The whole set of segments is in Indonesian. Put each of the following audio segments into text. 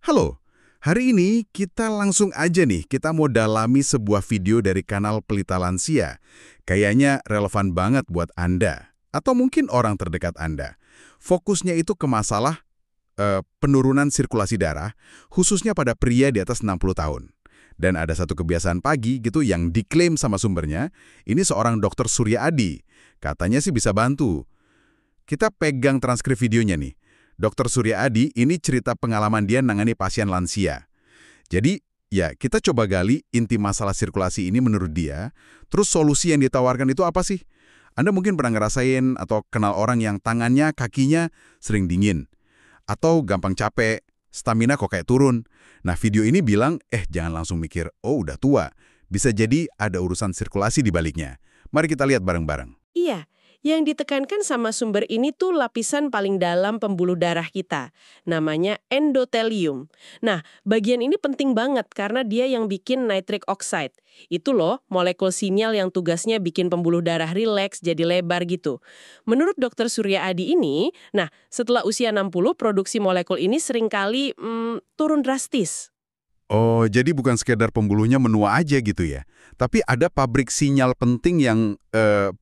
Halo, hari ini kita langsung aja nih, kita mau dalami sebuah video dari kanal Pelita Lansia. Kayaknya relevan banget buat Anda, atau mungkin orang terdekat Anda. Fokusnya itu ke masalah penurunan sirkulasi darah, khususnya pada pria di atas 60 tahun. Dan ada satu kebiasaan pagi gitu yang diklaim sama sumbernya, ini seorang dokter Surya Adi. Katanya sih bisa bantu. Kita pegang transkrip videonya nih. Dokter Surya Adi ini cerita pengalaman dia nangani pasien lansia. Jadi, ya kita coba gali inti masalah sirkulasi ini menurut dia, terus solusi yang ditawarkan itu apa sih? Anda mungkin pernah ngerasain atau kenal orang yang tangannya, kakinya sering dingin. Atau gampang capek, stamina kok kayak turun. Nah, video ini bilang, jangan langsung mikir, oh udah tua. Bisa jadi ada urusan sirkulasi di baliknya. Mari kita lihat bareng-bareng. Iya, yang ditekankan sama sumber ini tuh lapisan paling dalam pembuluh darah kita. Namanya endotelium. Nah, bagian ini penting banget karena dia yang bikin nitric oxide. Itu loh, molekul sinyal yang tugasnya bikin pembuluh darah rileks jadi lebar gitu. Menurut dokter Surya Adi ini, nah setelah usia 60, produksi molekul ini seringkali turun drastis. Oh, jadi bukan sekedar pembuluhnya menua aja gitu ya. Tapi ada pabrik sinyal penting yang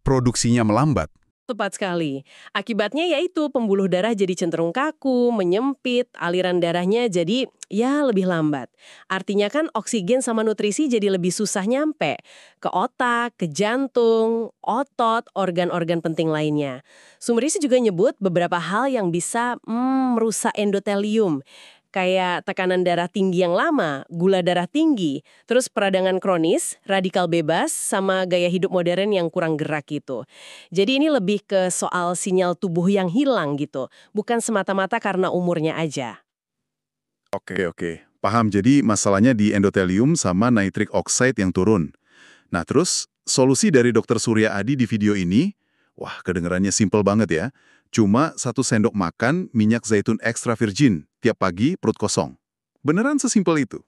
produksinya melambat. Tepat sekali. Akibatnya yaitu pembuluh darah jadi cenderung kaku, menyempit, aliran darahnya jadi ya lebih lambat. Artinya kan oksigen sama nutrisi jadi lebih susah nyampe ke otak, ke jantung, otot, organ-organ penting lainnya. Sumber isi juga nyebut beberapa hal yang bisa merusak endotelium. Kayak tekanan darah tinggi yang lama, gula darah tinggi, terus peradangan kronis, radikal bebas, sama gaya hidup modern yang kurang gerak gitu. Jadi ini lebih ke soal sinyal tubuh yang hilang gitu, bukan semata-mata karena umurnya aja. Oke. Paham, jadi masalahnya di endotelium sama nitric oxide yang turun. Nah terus, solusi dari dokter Surya Adi di video ini, wah kedengarannya simpel banget ya. Cuma 1 sendok makan minyak zaitun extra virgin tiap pagi perut kosong. Beneran sesimpel itu?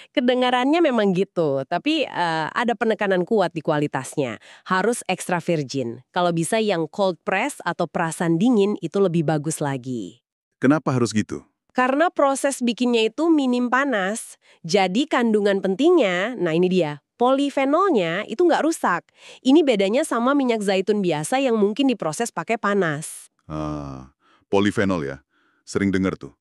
Kedengarannya memang gitu, tapi ada penekanan kuat di kualitasnya. Harus extra virgin. Kalau bisa yang cold press atau perasan dingin itu lebih bagus lagi. Kenapa harus gitu? Karena proses bikinnya itu minim panas, jadi kandungan pentingnya, nah ini dia, polifenolnya itu nggak rusak. Ini bedanya sama minyak zaitun biasa yang mungkin diproses pakai panas. Polifenol ya, sering dengar tuh.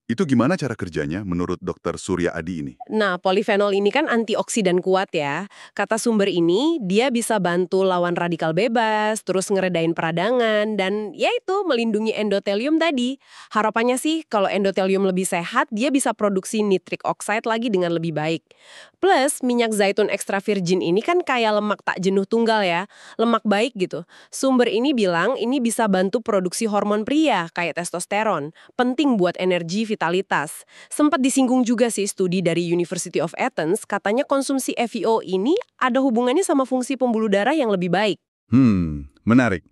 Itu gimana cara kerjanya menurut dokter Surya Adi ini? Nah, polifenol ini kan antioksidan kuat ya. Kata sumber ini, dia bisa bantu lawan radikal bebas, terus ngeredain peradangan, dan ya itu melindungi endotelium tadi. Harapannya sih kalau endotelium lebih sehat, dia bisa produksi nitric oxide lagi dengan lebih baik. Plus, minyak zaitun extra virgin ini kan kayak lemak tak jenuh tunggal ya, lemak baik gitu. Sumber ini bilang ini bisa bantu produksi hormon pria, kayak testosteron. Penting buat energi vitalitas. Sempat disinggung juga sih studi dari University of Athens, katanya konsumsi FiO ini ada hubungannya sama fungsi pembuluh darah yang lebih baik. Menarik.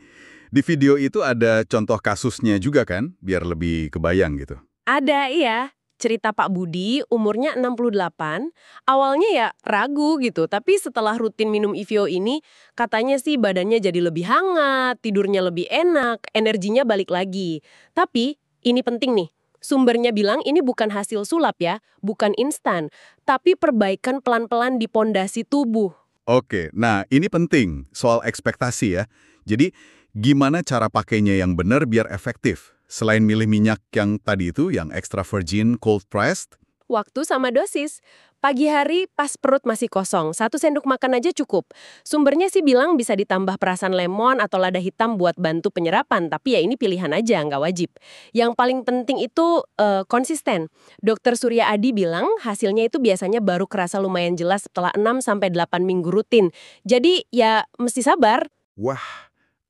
Di video itu ada contoh kasusnya juga kan, biar lebih kebayang gitu. Ada, iya. Cerita Pak Budi, umurnya 68, awalnya ya ragu gitu, tapi setelah rutin minum IVO ini, katanya sih badannya jadi lebih hangat, tidurnya lebih enak, energinya balik lagi. Tapi, ini penting nih, sumbernya bilang ini bukan hasil sulap ya, bukan instan, tapi perbaikan pelan-pelan di pondasi tubuh. Oke, nah ini penting, soal ekspektasi ya. Jadi, gimana cara pakainya yang benar biar efektif? Selain milih minyak yang tadi itu, yang extra virgin cold pressed, Waktu sama dosis. Pagi hari pas perut masih kosong, 1 sendok makan aja cukup. Sumbernya sih bilang bisa ditambah perasan lemon atau lada hitam buat bantu penyerapan, tapi ya ini pilihan aja, nggak wajib. Yang paling penting itu konsisten. Dokter Surya Adi bilang hasilnya itu biasanya baru kerasa lumayan jelas setelah 6-8 minggu rutin. Jadi ya mesti sabar. wah,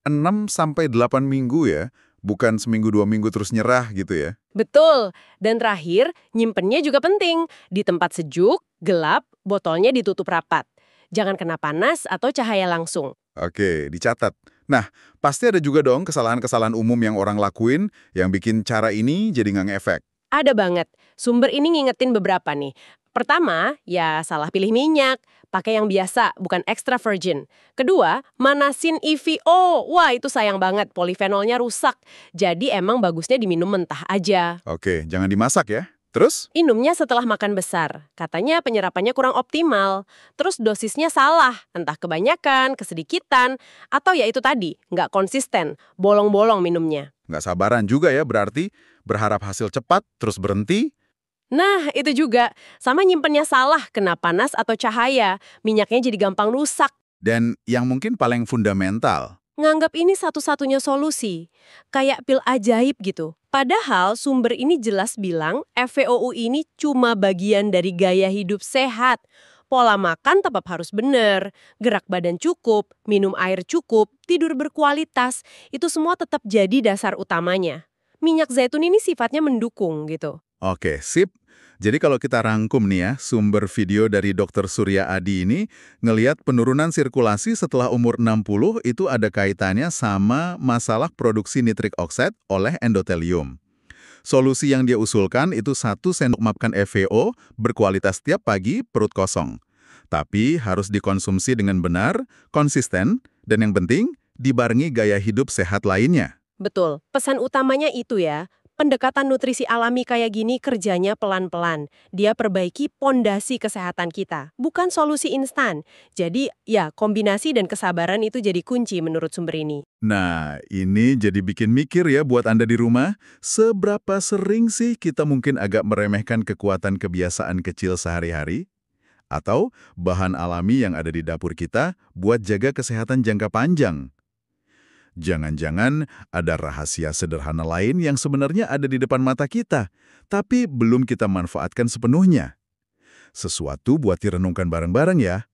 6 sampai 8 minggu ya, bukan seminggu 2 minggu terus nyerah gitu ya. Betul. Dan terakhir, nyimpennya juga penting. Di tempat sejuk, gelap, botolnya ditutup rapat. Jangan kena panas atau cahaya langsung. Oke, dicatat. Nah, pasti ada juga dong kesalahan-kesalahan umum yang orang lakuin yang bikin cara ini jadi nggak ngefek. Ada banget. Sumber ini ngingetin beberapa nih. Pertama, ya salah pilih minyak. Pakai yang biasa, bukan extra virgin. Kedua, manasin EVO. Wah, itu sayang banget. Polifenolnya rusak. Jadi emang bagusnya diminum mentah aja. Oke, jangan dimasak ya. Terus? Minumnya setelah makan besar. Katanya penyerapannya kurang optimal. Terus dosisnya salah, entah kebanyakan, kesedikitan, atau ya itu tadi, nggak konsisten, bolong-bolong minumnya. Nggak sabaran juga ya berarti, berharap hasil cepat, terus berhenti. Nah, itu juga. Sama nyimpennya salah, kena panas atau cahaya. Minyaknya jadi gampang rusak. Dan yang mungkin paling fundamental, Nganggap ini satu-satunya solusi. Kayak pil ajaib gitu. Padahal sumber ini jelas bilang FVOU ini cuma bagian dari gaya hidup sehat. Pola makan tetap harus benar, gerak badan cukup, minum air cukup, tidur berkualitas. Itu semua tetap jadi dasar utamanya. Minyak zaitun ini sifatnya mendukung gitu. oke, sip. Jadi kalau kita rangkum nih ya, sumber video dari Dr. Surya Adi ini ngelihat penurunan sirkulasi setelah umur 60 itu ada kaitannya sama masalah produksi nitrik oxide oleh endotelium. Solusi yang dia usulkan itu 1 sendok makan FVO berkualitas tiap pagi perut kosong. Tapi harus dikonsumsi dengan benar, konsisten, dan yang penting dibarengi gaya hidup sehat lainnya. Betul, pesan utamanya itu ya. Pendekatan nutrisi alami kayak gini kerjanya pelan-pelan. Dia perbaiki pondasi kesehatan kita, bukan solusi instan. Jadi, ya kombinasi dan kesabaran itu jadi kunci menurut sumber ini. Nah, ini jadi bikin mikir ya buat Anda di rumah, seberapa sering sih kita mungkin agak meremehkan kekuatan kebiasaan kecil sehari-hari? Atau bahan alami yang ada di dapur kita buat jaga kesehatan jangka panjang? Jangan-jangan ada rahasia sederhana lain yang sebenarnya ada di depan mata kita, tapi belum kita manfaatkan sepenuhnya. Sesuatu buat direnungkan bareng-bareng ya.